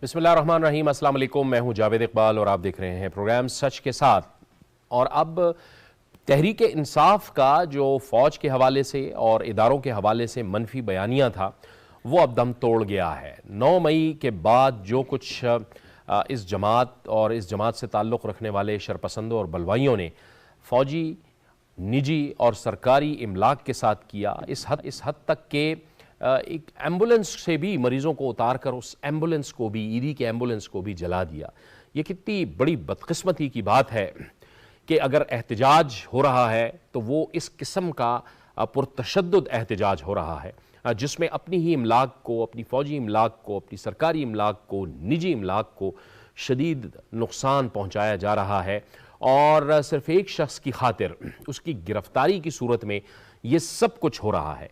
بسم اللہ الرحمن الرحیم۔ السلام علیکم، میں ہوں جاوید اقبال اور آپ دیکھ رہے ہیں پروگرام سچ کے ساتھ۔ اور اب تحریک انصاف کا جو فوج کے حوالے سے اور اداروں کے حوالے سے منفی بیانیہ تھا وہ اب دم توڑ گیا ہے۔ 9 مئی کے بعد جو کچھ اس جماعت اور اس جماعت سے تعلق رکھنے والے شرپسندوں اور بلوائیوں نے فوجی، نجی اور سرکاری املاک کے ساتھ کیا، اس حد تک کہ ایک ایمبولنس سے بھی مریضوں کو اتار کر اس ایمبولنس کو بھی، عیدی کے ایمبولنس کو بھی جلا دیا۔ یہ کتنی بڑی بدقسمتی کی بات ہے کہ اگر احتجاج ہو رہا ہے تو وہ اس قسم کا پرتشدد احتجاج ہو رہا ہے جس میں اپنی ہی املاک کو، اپنی فوجی املاک کو، اپنی سرکاری املاک کو، نجی املاک کو شدید نقصان پہنچایا جا رہا ہے، اور صرف ایک شخص کی خاطر اس کی گرفتاری کی صورت میں یہ سب کچھ ہو رہا ہے۔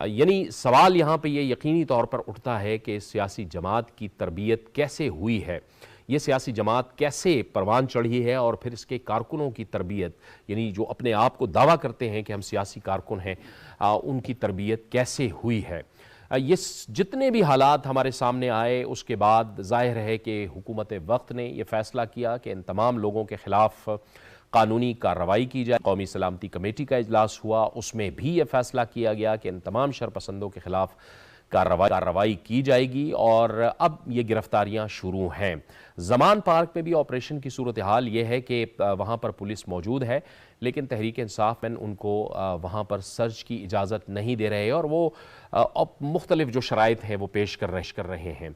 یعنی سوال یہاں پہ یہ یقینی طور پر اٹھتا ہے کہ اس سیاسی جماعت کی تربیت کیسے ہوئی ہے، یہ سیاسی جماعت کیسے پروان چڑھی ہے، اور پھر اس کے کارکنوں کی تربیت، یعنی جو اپنے آپ کو دعویٰ کرتے ہیں کہ ہم سیاسی کارکن ہیں، ان کی تربیت کیسے ہوئی ہے۔ یہ جتنے بھی حالات ہمارے سامنے آئے اس کے بعد ظاہر ہے کہ حکومت وقت نے یہ فیصلہ کیا کہ ان تمام لوگوں کے خلاف قانونی کارروائی کی جائے۔ قومی سلامتی کمیٹی کا اجلاس ہوا، اس میں بھی یہ فیصلہ کیا گیا کہ ان تمام شرپسندوں کے خلاف کارروائی کی جائے گی، اور اب یہ گرفتاریاں شروع ہیں۔ زمان پارک میں بھی آپریشن کی صورتحال یہ ہے کہ وہاں پر پولیس موجود ہے، لیکن تحریک انصاف میں ان کو وہاں پر سرچ کی اجازت نہیں دے رہے، اور وہ مختلف جو شرائط ہیں وہ پیش کر رہے ہیں،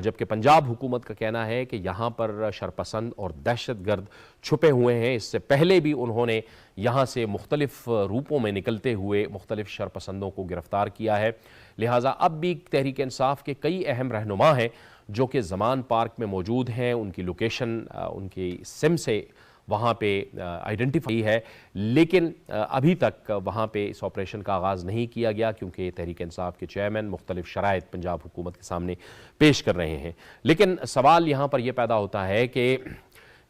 جبکہ پنجاب حکومت کا کہنا ہے کہ یہاں پر شرپسند اور دہشت گرد چھپے ہوئے ہیں۔ اس سے پہلے بھی انہوں نے یہاں سے مختلف روپوں میں نکلتے ہوئے مختلف شرپسندوں کو گرفتار کیا ہے، لہٰذا اب بھی تحریک انصاف کے کئی اہم رہنما ہیں جو کہ زمان پارک میں موجود ہیں، ان کی لوکیشن ان کی سم سے وہاں پہ آئیڈنٹیفائی ہے، لیکن ابھی تک وہاں پہ اس آپریشن کا آغاز نہیں کیا گیا کیونکہ تحریک انصاف کے چیئرمین مختلف شرائط پنجاب حکومت کے سامنے پیش کر رہے ہیں۔ لیکن سوال یہاں پر یہ پیدا ہوتا ہے کہ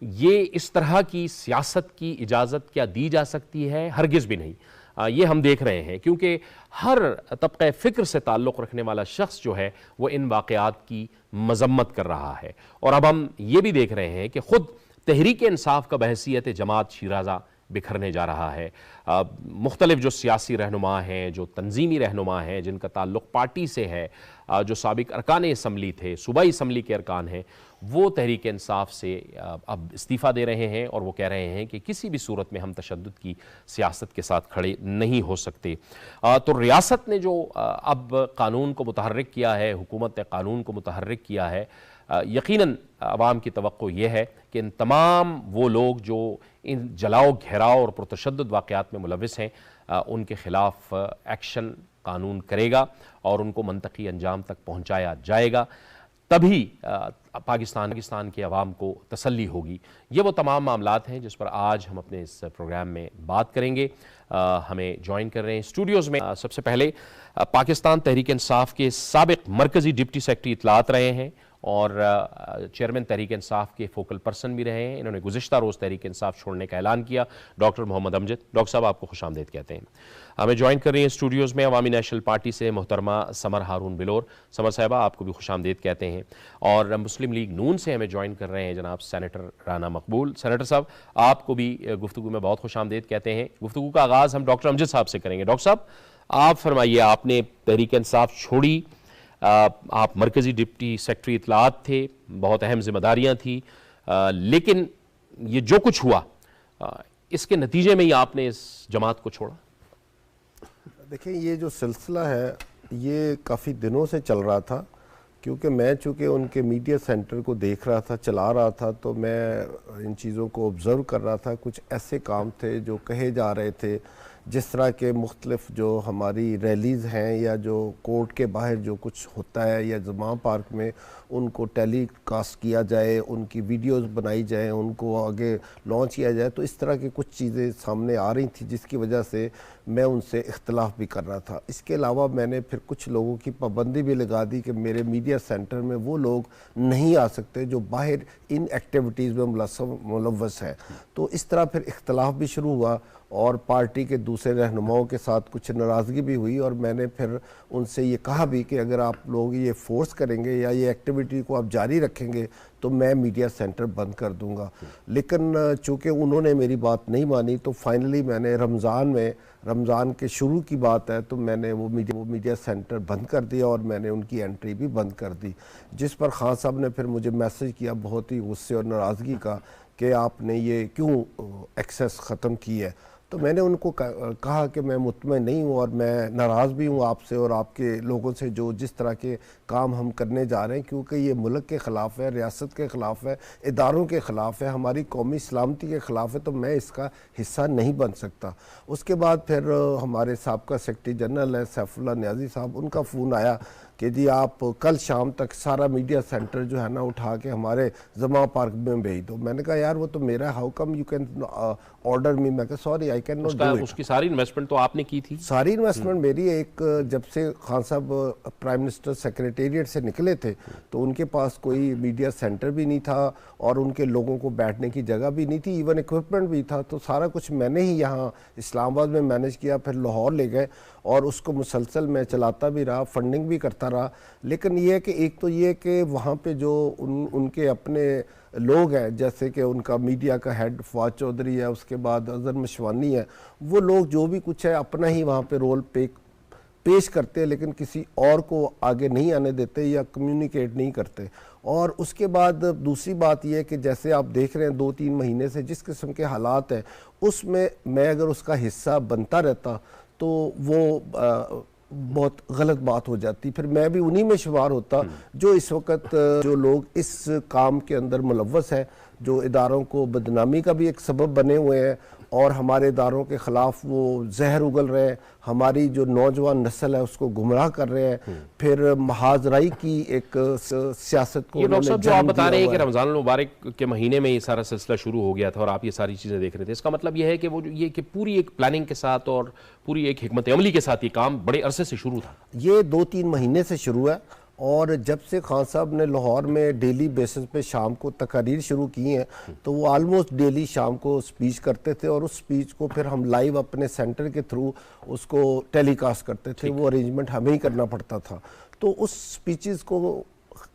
یہ اس طرح کی سیاست کی اجازت کیا دی جا سکتی ہے؟ ہرگز بھی نہیں۔ یہ ہم دیکھ رہے ہیں کیونکہ ہر طبقہ فکر سے تعلق رکھنے والا شخص جو ہے وہ ان واقعات کی مذمت کر رہا ہے، اور اب ہم یہ بھی دیکھ رہے ہیں کہ خود تحریک انصاف کا بحیثیت جماعت شیرازہ بکھرنے جا رہا ہے۔ مختلف جو سیاسی رہنما ہیں، جو تنظیمی رہنما ہیں، جن کا تعلق پارٹی سے ہے، جو سابق ارکان اسمبلی تھے، صوبائی اسمبلی کے ارکان ہیں، وہ تحریک انصاف سے اب استعفیٰ دے رہے ہیں اور وہ کہہ رہے ہیں کہ کسی بھی صورت میں ہم تشدد کی سیاست کے ساتھ کھڑے نہیں ہو سکتے۔ تو ریاست نے جو اب قانون کو متحرک کیا ہے، حکومت نے قانون کو متحرک کیا ہے، یقیناً عوام کی توقع یہ ہے کہ ان تمام وہ لوگ جو ان جلاؤ، گھیراؤ اور پرتشدد واقعات میں ملوث ہیں ان کے خلاف ایکشن قانون کرے گا اور ان کو منطقی انجام تک پہنچایا جائے گا، تبھی پاکستان کے عوام کو تسلی ہوگی۔ یہ وہ تمام معاملات ہیں جس پر آج ہم اپنے اس پروگرام میں بات کریں گے۔ ہمیں جوائن کر رہے ہیں اسٹوڈیوز میں سب سے پہلے پاکستان تحریک انصاف کے سابق مرکزی ڈپٹی سیکرٹری اطلاعات رہے ہیں اور چیئرمین تحریک انصاف کے فوکل پرسن بھی رہے ہیں، انہوں نے گزشتہ روز تحریک انصاف چھوڑنے کا اعلان کیا، ڈاکٹر محمد امجد۔ ڈاکٹر صاحب آپ کو خوش آمدید کہتے ہیں۔ ہمیں جوائن کر رہی ہیں اسٹوڈیوز میں عوامی نیشنل پارٹی سے محترمہ سمر ہارون بلور۔ سمر صاحبہ آپ کو بھی خوش آمدید کہتے ہیں۔ اور مسلم لیگ نون سے ہمیں جوائن کر رہے ہیں جناب سینیٹر رانا مقبول۔ سینیٹر صاحب آپ کو بھی گفتگو میں بہت خوش آمدید کہتے ہیں۔ گفتگو کا آغاز ہم ڈاکٹر امجد صاحب سے کریں گے۔ ڈاکٹر صاحب آپ فرمائیے، آپ نے تحریک انصاف چھوڑی، آپ مرکزی ڈپٹی سیکرٹری اطلاعات تھے، بہت اہم ذمہ داریاں تھیں، لیکن یہ جو کچھ ہوا اس کے نتیجے میں ہی آپ نے اس جماعت کو چھوڑا؟ دیکھیں، یہ جو سلسلہ ہے یہ کافی دنوں سے چل رہا تھا، کیونکہ میں چونکہ ان کے میڈیا سینٹر کو دیکھ رہا تھا، چلا رہا تھا، تو میں ان چیزوں کو آبزرو کر رہا تھا۔ کچھ ایسے کام تھے جو کہے جا رہے تھے، جس طرح کے مختلف جو ہماری ریلیز ہیں یا جو کورٹ کے باہر جو کچھ ہوتا ہے یا زمان پارک میں ان کو ٹیلی کاسٹ کیا جائے، ان کی ویڈیوز بنائی جائیں، ان کو آگے لانچ کیا جائے، تو اس طرح کی کچھ چیزیں سامنے آ رہی تھیں جس کی وجہ سے میں ان سے اختلاف بھی کر رہا تھا۔ اس کے علاوہ میں نے پھر کچھ لوگوں کی پابندی بھی لگا دی کہ میرے میڈیا سینٹر میں وہ لوگ نہیں آ سکتے جو باہر ان ایکٹیویٹیز میں ملوث ہیں۔ تو اس طرح پھر اختلاف بھی شروع ہوا، اور پارٹی کے دوسرے رہنماؤں کے ساتھ کچھ ناراضگی بھی ہوئی، اور میں نے پھر ان سے یہ کہا بھی کہ اگر آپ لوگ یہ فورس کریں گے یا یہ ایکٹیویٹی کو آپ جاری رکھیں گے تو میں میڈیا سینٹر بند کر دوں گا. لیکن چونکہ انہوں نے میری بات نہیں مانی تو فائنلی میں نے رمضان کے شروع کی بات ہے تو میں نے وہ میڈیا سینٹر بند کر دیا اور میں نے ان کی انٹری بھی بند کر دی، جس پر خان صاحب نے پھر مجھے میسج کیا بہت ہی غصے اور ناراضگی کا کہ آپ نے یہ کیوں ایکسیس ختم کی ہے. تو میں نے ان کو کہا کہ میں مطمئن نہیں ہوں اور میں ناراض بھی ہوں آپ سے اور آپ کے لوگوں سے جو جس طرح کے کام ہم کرنے جا رہے ہیں، کیونکہ یہ ملک کے خلاف ہے، ریاست کے خلاف ہے، اداروں کے خلاف ہے، ہماری قومی سلامتی کے خلاف ہے، تو میں اس کا حصہ نہیں بن سکتا. اس کے بعد پھر ہمارے سابقہ سیکرٹری جنرل ہے سیف اللہ نیازی صاحب، ان کا فون آیا کہ جی آپ کل شام تک سارا میڈیا سینٹر جو ہے نا اٹھا کے ہمارے زما پارک میں بھیج دو. میں نے کہا یار وہ تو میرا، how come you can order me. میں کہا sorry I can not do it. اس کی ساری انویسٹمنٹ تو آپ نے کی تھی؟ ساری انویسٹمنٹ میری. ایک جب سے خان صاحب پرائم منسٹر سیکریٹریٹ سے نکلے تھے تو ان کے پاس کوئی میڈیا سینٹر بھی نہیں تھا اور ان کے لوگوں کو بیٹھنے کی جگہ بھی نہیں تھی، ایون ایکوپمنٹ بھی تھا. تو سارا کچھ میں نے ہی یہاں اسلام آباد میں مینیج کیا، پھر لاہور لے گئے اور اس کو مسلسل میں چلاتا بھی رہا، فنڈنگ بھی کرتا رہا. لیکن یہ ہے کہ ایک تو یہ کہ وہاں پہ جو ان کے اپنے لوگ ہیں، جیسے کہ ان کا میڈیا کا ہیڈ فواد چودھری ہے، اس کے بعد اظہر مشوانی ہے، وہ لوگ جو بھی کچھ ہے اپنا ہی وہاں پہ رول پیش کرتے لیکن کسی اور کو آگے نہیں آنے دیتے یا کمیونیکیٹ نہیں کرتے. اور اس کے بعد دوسری بات یہ ہے کہ جیسے آپ دیکھ رہے ہیں 2-3 مہینے سے جس قسم کے حالات ہیں، اس میں اگر اس کا حصہ بنتا رہتا تو وہ بہت غلط بات ہو جاتی. پھر میں بھی انہی میں شمار ہوتا جو اس وقت جو لوگ اس کام کے اندر ملوث ہیں، جو اداروں کو بدنامی کا بھی ایک سبب بنے ہوئے ہیں اور ہمارے اداروں کے خلاف وہ زہر اگل رہے ہیں، ہماری جو نوجوان نسل ہے اس کو گمراہ کر رہے ہیں، پھر محاذرائی کی ایک سیاست کو. یہ ڈاکٹر صاحب جو آپ بتا رہے ہیں کہ رمضان المبارک کے مہینے میں یہ سارا سلسلہ شروع ہو گیا تھا اور آپ یہ ساری چیزیں دیکھ رہے تھے، اس کا مطلب یہ ہے کہ وہ یہ کہ پوری ایک پلاننگ کے ساتھ اور پوری ایک حکمت عملی کے ساتھ یہ کام بڑے عرصے سے شروع تھا؟ یہ 2-3 مہینے سے شروع ہے، اور جب سے خان صاحب نے لاہور میں ڈیلی بیسس پہ شام کو تقاریر شروع کی ہیں تو وہ آلموسٹ ڈیلی شام کو سپیچ کرتے تھے، اور اس سپیچ کو پھر ہم لائیو اپنے سینٹر کے تھرو اس کو ٹیلی کاسٹ کرتے تھے. وہ ارینجمنٹ ہمیں ہی کرنا پڑتا تھا. تو اس سپیچز کو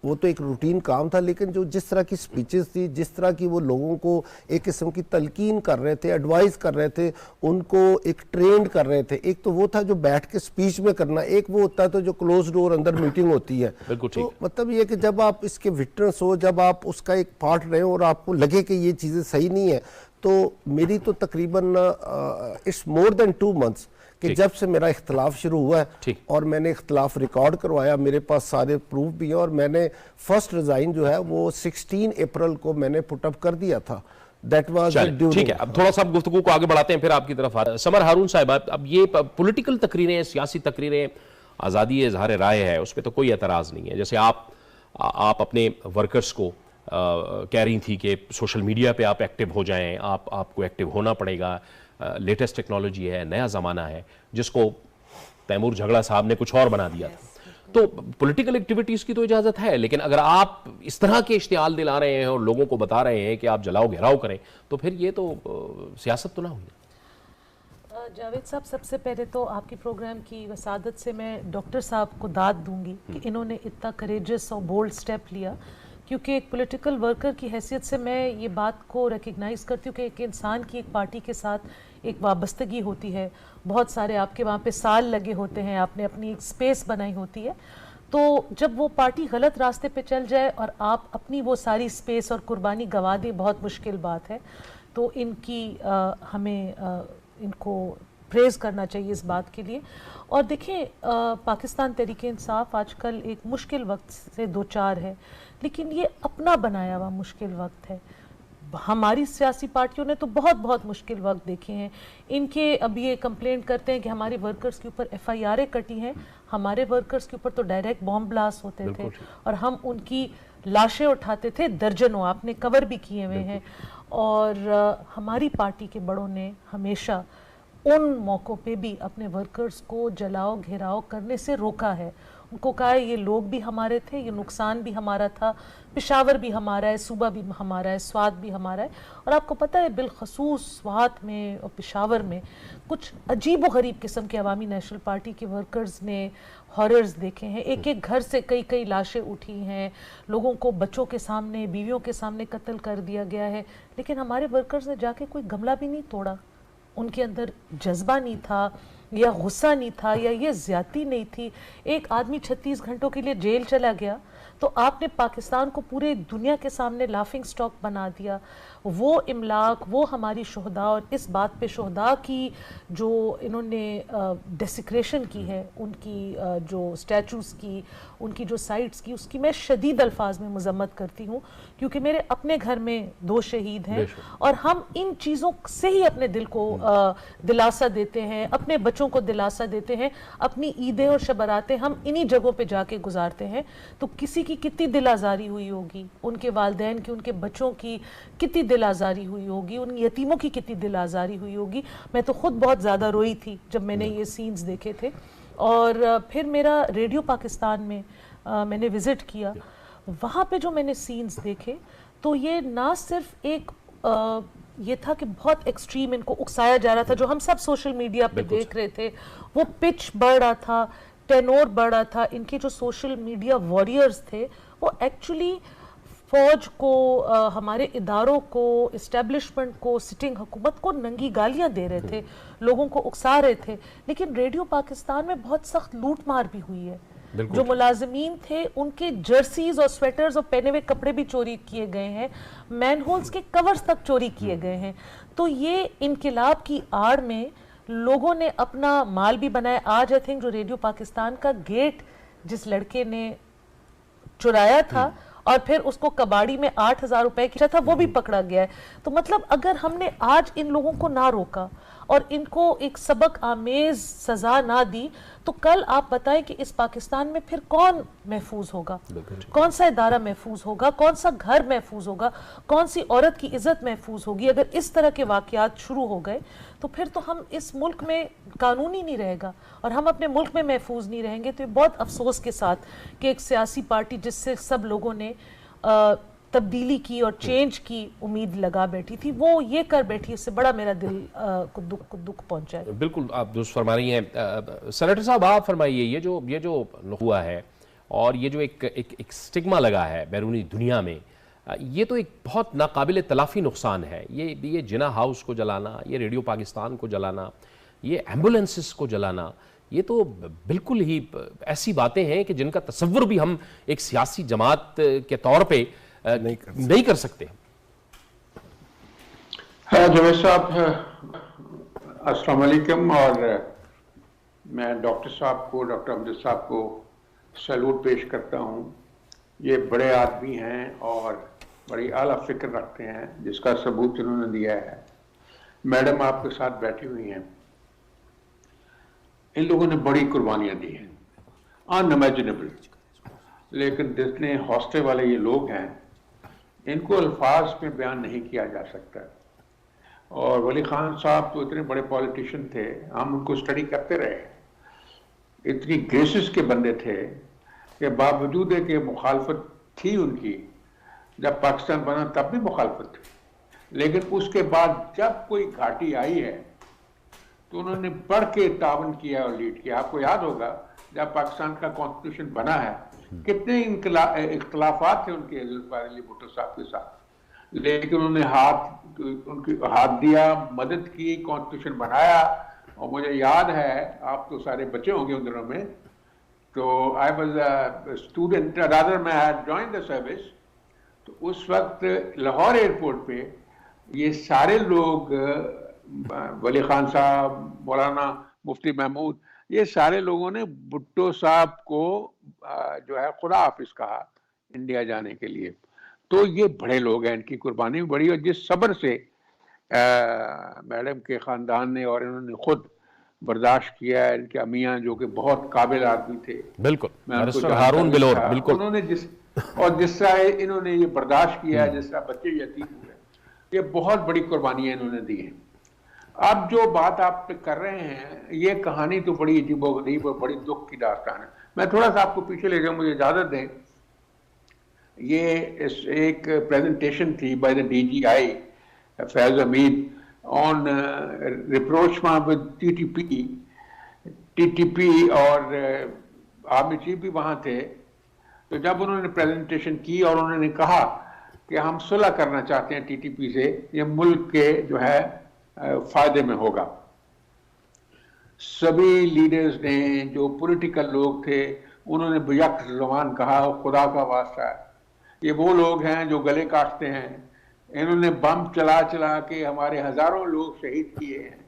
وہ تو ایک روٹین کام تھا، لیکن جو جس طرح کی سپیچز تھی، جس طرح کی وہ لوگوں کو ایک قسم کی تلقین کر رہے تھے، ایڈوائز کر رہے تھے، ان کو ایک ٹرینڈ کر رہے تھے. ایک تو وہ تھا جو بیٹھ کے سپیچ میں کرنا، ایک وہ ہوتا ہے تو جو کلوز ڈور اندر میٹنگ ہوتی ہے. تو مطلب یہ کہ جب آپ اس کے وٹنس ہو، جب آپ اس کا ایک پارٹ رہے اور آپ کو لگے کہ یہ چیزیں صحیح نہیں ہیں، تو میری تو تقریباً اٹس مور دین 2 months کہ جب سے میرا اختلاف شروع ہوا ہے اور میں نے اختلاف ریکارڈ کروایا، میرے پاس سارے پروف بھی ہیں، اور میں نے فرسٹ ریزائن جو ہے وہ 16 اپریل کو میں نے پٹ اپ کر دیا تھا. ٹھیک ہے، اب تھوڑا سا گفتگو کو آگے بڑھاتے ہیں، پھر آپ کی طرف آتے ہیں. سمر ہارون صاحب، اب یہ پولیٹیکل تقریریں، سیاسی تقریریں، آزادی اظہار رائے ہے، اس پہ تو کوئی اعتراض نہیں ہے. جیسے آپ اپنے ورکرز کو کہہ رہی تھی کہ سوشل میڈیا پہ آپ ایکٹیو ہو جائیں، آپ کو ایکٹیو ہونا پڑے گا، لیٹسٹ ٹیکنالوجی ہے، نیا زمانہ ہے، جس کو تیمور جھگڑا صاحب نے کچھ اور بنا دیا تھا. تو پولیٹیکل ایکٹیویٹیز کی تو اجازت ہے، لیکن اگر آپ اس طرح کے اشتعال دلا رہے ہیں اور لوگوں کو بتا رہے ہیں کہ آپ جلاؤ گھیراؤ کریں، تو پھر یہ تو سیاست تو نہ ہوئی. جاوید صاحب، سب سے پہلے تو آپ کی پروگرام کی وسادت سے میں ڈاکٹر صاحب کو داد دوں گی کہ انہوں نے اتنا کریجس اور بولڈ سٹیپ لیا، کیونکہ ایک پولیٹیکل ورکر کی حیثیت سے میں یہ بات کو ریکگنائز کرتی ہوں کہ ایک انسان کی ایک پارٹی کے ساتھ ایک وابستگی ہوتی ہے. بہت سارے آپ کے وہاں پہ سال لگے ہوتے ہیں، آپ نے اپنی ایک سپیس بنائی ہوتی ہے. تو جب وہ پارٹی غلط راستے پہ چل جائے اور آپ اپنی وہ ساری سپیس اور قربانی گوا دیں، بہت مشکل بات ہے. تو ہمیں ان کو پریز کرنا چاہیے اس بات کے لیے. اور دیکھیں، پاکستان تحریک انصاف آج کل ایک مشکل وقت سے دوچار ہے، لیکن یہ اپنا بنایا ہوا مشکل وقت ہے. ہماری سیاسی پارٹیوں نے تو بہت مشکل وقت دیکھے ہیں. ان کے اب یہ کمپلینٹ کرتے ہیں کہ ہماری ورکرز کے اوپر FIR کٹی ہیں. ہمارے ورکرز کے اوپر تو ڈائریکٹ بام بلاسٹ ہوتے تھے اور ہم ان کی لاشیں اٹھاتے تھے درجنوں، آپ نے کور بھی کیے ہوئے ہیں. اور ہماری پارٹی کے بڑوں نے ہمیشہ ان موقعوں پہ بھی اپنے ورکرز کو جلاؤ گھیراؤ کرنے سے روکا ہے. کو کہا ہے یہ لوگ بھی ہمارے تھے, یہ نقصان بھی ہمارا تھا, پشاور بھی ہمارا ہے, صوبہ بھی ہمارا ہے, سوات بھی ہمارا ہے. اور آپ کو پتہ ہے بالخصوص سوات میں اور پشاور میں کچھ عجیب و غریب قسم کے عوامی نیشنل پارٹی کے ورکرز نے ہاررز دیکھے ہیں. ایک ایک گھر سے کئی کئی لاشیں اٹھی ہیں, لوگوں کو بچوں کے سامنے, بیویوں کے سامنے قتل کر دیا گیا ہے, لیکن ہمارے ورکرز نے جا کے کوئی گملہ بھی نہیں توڑا. ان کے اندر جذبہ نہیں تھا, یا غصہ نہیں تھا, یا یہ زیادتی نہیں تھی. ایک آدمی 36 گھنٹوں کے لیے جیل چلا گیا تو آپ نے پاکستان کو پورے دنیا کے سامنے لافنگ سٹاک بنا دیا. وہ املاک, وہ ہماری شہداء, اور اس بات پہ شہداء کی جو انہوں نے ڈیسیکریشن کی ہے, ان کی جو سٹیچوز کی, ان کی جو سائٹس کی, اس کی میں شدید الفاظ میں مذمت کرتی ہوں, کیونکہ میرے اپنے گھر میں 2 شہید ہیں, اور ہم ان چیزوں سے ہی اپنے دل کو دلاسا دیتے ہیں, اپنے بچوں کو دلاسا دیتے ہیں. اپنی عیدیں اور شبراتیں ہم انہی جگہوں پہ جا کے گزارتے ہیں. تو کسی کی کتنی دل آزاری ہوئی ہوگی, ان کے والدین کی, ان کے بچوں کی کتنی دل آزاری ہوئی ہوگی, ان یتیموں کی کتنی دل آزاری ہوئی ہوگی. میں تو خود بہت زیادہ روئی تھی جب میں نے یہ سینز دیکھے تھے. اور پھر میرا ریڈیو پاکستان میں میں نے وزٹ کیا, وہاں پہ جو میں نے سینز دیکھے تو یہ نہ صرف ایک یہ تھا کہ بہت ایکسٹریم ان کو اکسایا جا رہا تھا, جو ہم سب سوشل میڈیا پہ دیکھ رہے تھے, وہ پچ بڑھ رہا تھا, ٹینور بڑھ رہا تھا. ان کے جو سوشل میڈیا واریئرز تھے وہ ایکچولی فوج کو, ہمارے اداروں کو, اسٹیبلشمنٹ کو, سٹنگ حکومت کو ننگی گالیاں دے رہے تھے, لوگوں کو اکسا رہے تھے. لیکن ریڈیو پاکستان میں بہت سخت لوٹ مار بھی ہوئی ہے. جو ملازمین تھے ان کے جرسیز اور سویٹرز اور پہنے ہوئے کپڑے بھی چوری کیے گئے ہیں, مین ہولز کے کورز تک چوری کیے گئے ہیں. تو یہ انقلاب کی آڑ میں لوگوں نے اپنا مال بھی بنایا. آج آئی تھنک جو ریڈیو پاکستان کا گیٹ جس لڑکے نے چرایا تھا اور پھر اس کو کباڑی میں 8,000 روپے کیا تھا, وہ بھی پکڑا گیا ہے. تو مطلب اگر ہم نے آج ان لوگوں کو نہ روکا اور ان کو ایک سبق آمیز سزا نہ دی, تو کل آپ بتائیں کہ اس پاکستان میں پھر کون محفوظ ہوگا, کون سا ادارہ محفوظ ہوگا, کون سا گھر محفوظ ہوگا, کون سی عورت کی عزت محفوظ ہوگی. اگر اس طرح کے واقعات شروع ہو گئے تو پھر تو ہم اس ملک میں قانون ہی نہیں رہے گا, اور ہم اپنے ملک میں محفوظ نہیں رہیں گے. تو یہ بہت افسوس کے ساتھ کہ ایک سیاسی پارٹی جس سے سب لوگوں نے تبدیلی کی اور چینج کی امید لگا بیٹھی تھی, وہ یہ کر بیٹھی, اس سے بڑا میرا دل کو دکھ پہنچا ہے. بالکل آپ درست فرما رہی ہیں. سینیٹر صاحب آپ فرمائیے, یہ جو ہوا ہے اور یہ جو ایک سٹگما لگا ہے بیرونی دنیا میں, یہ تو ایک بہت ناقابل تلافی نقصان ہے. یہ جنا ہاؤس کو جلانا, یہ ریڈیو پاکستان کو جلانا, یہ ایمبولینسز کو جلانا, یہ تو بالکل ہی ایسی باتیں ہیں کہ جن کا تصور بھی ہم ایک سیاسی جماعت کے طور پہ نہیں کر سکتے. جاوید صاحب السلام علیکم, اور میں ڈاکٹر صاحب کو, ڈاکٹر امجد صاحب کو سیلوٹ پیش کرتا ہوں. یہ بڑے آدمی ہیں اور بڑی اعلیٰ فکر رکھتے ہیں, جس کا ثبوت انہوں نے دیا ہے. میڈم آپ کے ساتھ بیٹھی ہوئی ہیں, ان لوگوں نے بڑی قربانیاں دی ہیں, انمیجنیبل. لیکن جتنے حوصلے والے یہ لوگ ہیں, ان کو الفاظ میں بیان نہیں کیا جا سکتا. اور ولی خان صاحب تو اتنے بڑے پولیٹیشین تھے, ہم ان کو اسٹڈی کرتے رہے, اتنی گریسز کے بندے تھے کہ باوجود ہے کہ مخالفت تھی ان کی, جب پاکستان بنا تب بھی مخالفت تھی, لیکن اس کے بعد جب کوئی گھاٹی آئی ہے تو انہوں نے بڑھ کے تعاون کیا اور لیڈ کیا. آپ کو یاد ہوگا جب پاکستان کا کانسٹیٹیوشن بنا ہے, کتنے اختلافات تھے ان کے ذوالفقار علی بھٹو صاحب کے ساتھ, لیکن انہوں نے ہاتھ دیا, مدد کی, کانسٹیٹیوشن بنایا. اور مجھے یاد ہے, آپ تو سارے بچے ہوں گے ان دنوں میں, تو I was a student, rather میں had joined the service. تو اس وقت لاہور ایئرپورٹ پہ یہ سارے لوگ, ولی خان صاحب, مولانا مفتی محمود, یہ سارے لوگوں نے بھٹو صاحب کو جو ہے خدا حافظ کہا انڈیا جانے کے لیے. تو یہ بڑے لوگ ہیں, ان کی قربانی بھی بڑی, اور جس صبر سے میڈم کے خاندان نے اور انہوں نے خود برداشت کیا ہے. ان کے امیاں جو کہ بہت قابل آدمی تھے, بالکل ہارون بلور, بالکل, انہوں نے جس طرح انہوں نے یہ برداشت کیا ہے, جس طرح بچے یتیم ہوئے, یہ بہت بڑی قربانیاں انہوں نے دی ہیں. اب جو بات آپ کر رہے ہیں, یہ کہانی تو بڑی عجیب و غریب اور بڑی دکھ کی داستان ہے. میں تھوڑا سا آپ کو پیچھے لے جاؤں, مجھے اجازت دیں. یہ ایک پریزنٹیشن تھی by the DGI Faiz Hameed on rapprochement with TTP اور آرمی چیف بھی وہاں تھے. تو جب انہوں نے پریزنٹیشن کی اور انہوں نے کہا کہ ہم صلح کرنا چاہتے ہیں TTP سے, یہ ملک کے جو ہے فائدے میں ہوگا. سبھی لیڈرز نے, جو پولیٹیکل لوگ تھے, انہوں نے بیک زبان کہا خدا کا واسطہ ہے, یہ وہ لوگ ہیں جو گلے کاٹتے ہیں, انہوں نے بم چلا چلا کے ہمارے ہزاروں لوگ شہید کیے ہیں,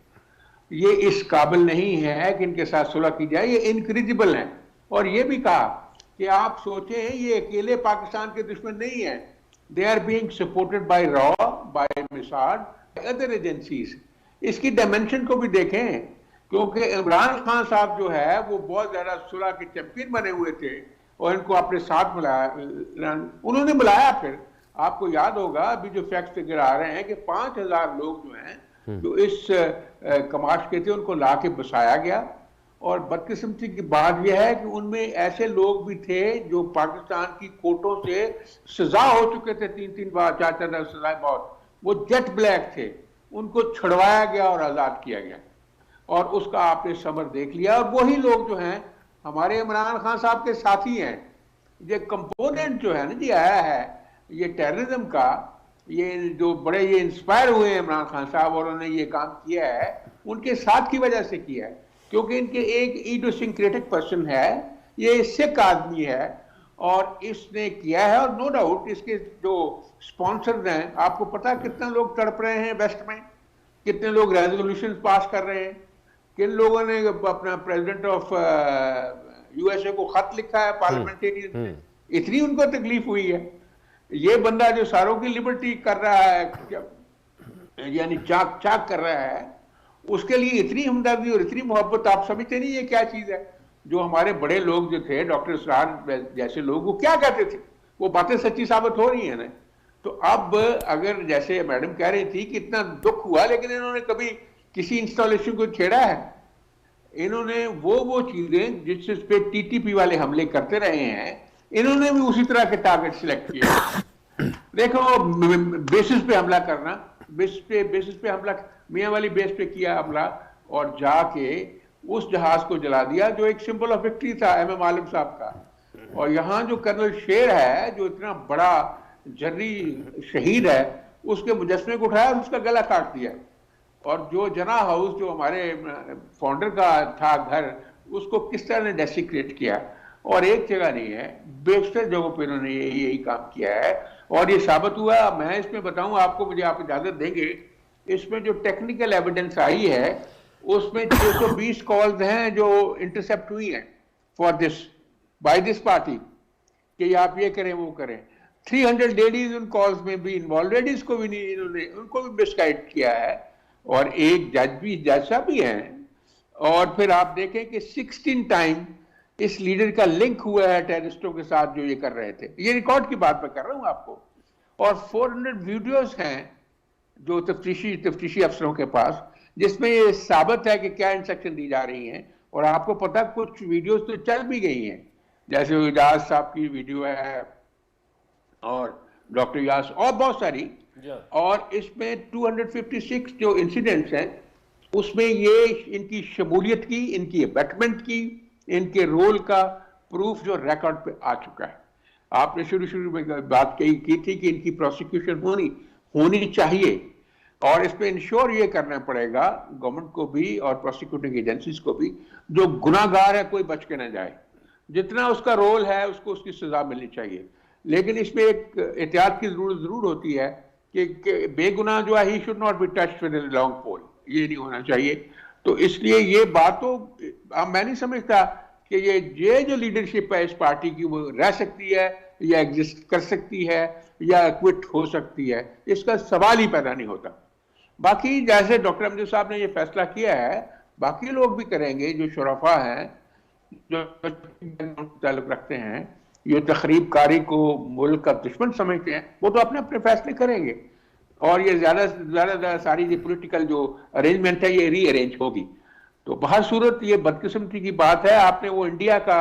یہ اس قابل نہیں ہے کہ ان کے ساتھ صلح کی جائے, یہ انکریجبل ہیں. اور یہ بھی کہا کہ آپ سوچیں یہ اکیلے پاکستان کے دشمن نہیں ہیں, they are being supported by RAW, by Mossad, by other agencies. اس کی ڈائمنشن کو بھی دیکھیں, کیونکہ عمران خان صاحب جو ہے وہ بہت زیادہ صلح کے چیمپئن بنے ہوئے تھے اور ان کو اپنے ساتھ ملایا, انہوں نے ملایا. پھر آپ کو یاد ہوگا ابھی جو فیکٹس فگر آ رہے ہیں کہ 5000 لوگ جو ہیں جو اس کماش کے تھے ان کو لا کے بسایا گیا. اور بدقسمتی کی بات یہ ہے کہ ان میں ایسے لوگ بھی تھے جو پاکستان کی کورٹوں سے سزا ہو چکے تھے 3 بار 4 بار سزائیں بہت, وہ جیٹ بلیک تھے, ان کو چھڑوایا گیا اور آزاد کیا گیا. اور اس کا آپ نے ثمر دیکھ لیا. اور وہی لوگ جو ہیں ہمارے عمران خان صاحب کے ساتھی ہیں. یہ کمپوننٹ جو ہے نا جی آیا ہے یہ ٹیررزم کا, یہ جو بڑے یہ انسپائر ہوئے ہیں عمران خان صاحب اور انہوں نے یہ کام کیا ہے, ان کے ساتھ کی وجہ سے کیا ہے, کیونکہ ان کے ایک ایڈوسنکریٹک پرسن ہے, یہ سکھ آدمی ہے اور اس نے کیا ہے. اور نو ڈاؤٹ اس کے جو سپانسرز ہیں, آپ کو پتا کتنے لوگ تڑپ رہے ہیں ویسٹ میں, کتنے لوگ ریزولوشن پاس کر رہے ہیں, کن لوگوں نے اپنا پریزیڈنٹ آف USA کو خط لکھا ہے پارلیمنٹیرین نے, اتنی ان کو تکلیف ہوئی ہے. یہ بندہ جو ساروں کی لبرٹی کر رہا ہے, یعنی چاک چاک کر رہا ہے, اس کے لیے اتنی ہمدردی اور اتنی محبت, آپ سمجھتے نہیں یہ کیا چیز ہے. جو ہمارے بڑے لوگ جو تھے, ڈاکٹر اسرار جیسے لوگ, وہ کیا کہتے تھے, وہ باتیں سچی ثابت ہو رہی ہیں نا. تو اب اگر جیسے میڈم کہہ رہی تھی کہ اتنا دکھ ہوا, لیکن انہوں نے کبھی کسی انسٹالیشن کو چھیڑا ہے؟ انہوں نے وہ چیزیں جس پہ TTP والے حملے کرتے رہے ہیں, انہوں نے بھی اسی طرح کے ٹارگٹ سلیکٹ کیے. دیکھو بیسس پہ حملہ کرنا, بیسس پہ حملہ, میاں والی بیس پہ کیا حملہ اور جا کے اس جہاز کو جلا دیا جو ایک سمبل آف وکٹری تھا MM عالم صاحب کا. اور یہاں جو کرنل شیر ہے جو اتنا بڑا جرری شہید ہے, اس کے مجسمے کو اٹھایا اور اس کا گلا کاٹ دیا. اور جو جناح ہاؤس جو ہمارے فاؤنڈر کا تھا گھر, اس کو کس طرح نے ڈیسیکریٹ کیا. اور ایک جگہ نہیں ہے, بیشتر جگہوں پہ انہوں نے یہی کام کیا ہے. اور یہ ثابت ہوا, میں اس میں بتاؤں آپ کو, مجھے آپ اجازت دیں گے, اس میں جو ٹیکنیکل ایویڈنس آئی ہے اس میں 620 کالز ہیں جو انٹرسیپٹ ہوئی ہیں for this by this party, کہ آپ یہ کریں وہ کریں. 300 لیڈیز ان کالز میں بھی انوالو, لیڈیز کو بھی نہیں, انہوں نے ان کو بھی مسگائیڈ کیا ہے. اور ایک جج صاحب بھی ہیں. اور پھر آپ دیکھیں کہ 16 ٹائم اس لیڈر کا لنک ہوا ہے ٹیررسٹوں کے ساتھ جو یہ کر رہے تھے. یہ ریکارڈ کی بات میں کر رہا ہوں آپ کو. اور 400 ویڈیوز ہیں جو تفتیشی افسروں کے پاس, جس میں یہ ثابت ہے کہ کیا انسٹرکشن دی جا رہی ہیں. اور آپ کو پتہ کچھ ویڈیوز تو چل بھی گئی ہیں, جیسے اجاز صاحب کی ویڈیو ہے اور ڈاکٹر یاس اور بہت ساری. اور اس میں 256 جو انسیڈنٹس ہیں اس میں یہ ان کی شمولیت کی, ان کی ابیٹمنٹ کی, ان کے رول کا پروف جو ریکارڈ پہ آ چکا ہے. آپ نے شروع میں بات کی تھی کہ ان کی پروسیکیوشن ہونی چاہیے, اور اس پہ انشور یہ کرنا پڑے گا گورنمنٹ کو بھی اور پروسیکیوٹنگ ایجنسیز کو بھی, جو گناہ گار ہے کوئی بچ کے نہ جائے. جتنا اس کا رول ہے اس کو اس کی سزا ملنی چاہیے. لیکن اس میں ایک احتیاط کی ضرور ہوتی ہے کہ بے گناہ جو ہے he should not be touched with a long pole, یہ نہیں ہونا چاہیے. تو اس لیے یہ بات تو میں نہیں سمجھتا کہ یہ جو لیڈرشپ ہے اس پارٹی کی وہ رہ سکتی ہے یا ایگزسٹ کر سکتی ہے یا کوئٹ ہو سکتی ہے, اس کا سوال ہی پیدا نہیں ہوتا. باقی جیسے ڈاکٹر امجد صاحب نے یہ فیصلہ کیا ہے, باقی لوگ بھی کریں گے جو شرفا ہیں, جو تعلق رکھتے ہیں, یہ تخریب کاری کو ملک کا دشمن سمجھتے ہیں, وہ تو اپنے اپنے فیصلے کریں گے. اور یہ زیادہ ساری یہ پولیٹیکل جو ارینجمنٹ ہے یہ ری ارینج ہوگی. تو بہر صورت یہ بدقسمتی کی بات ہے. آپ نے وہ انڈیا کا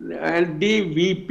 NDVP,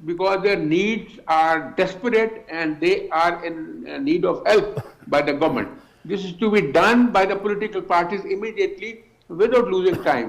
because their needs are desperate and they are in need of help by the government. This is to be done by the political parties immediately without losing time.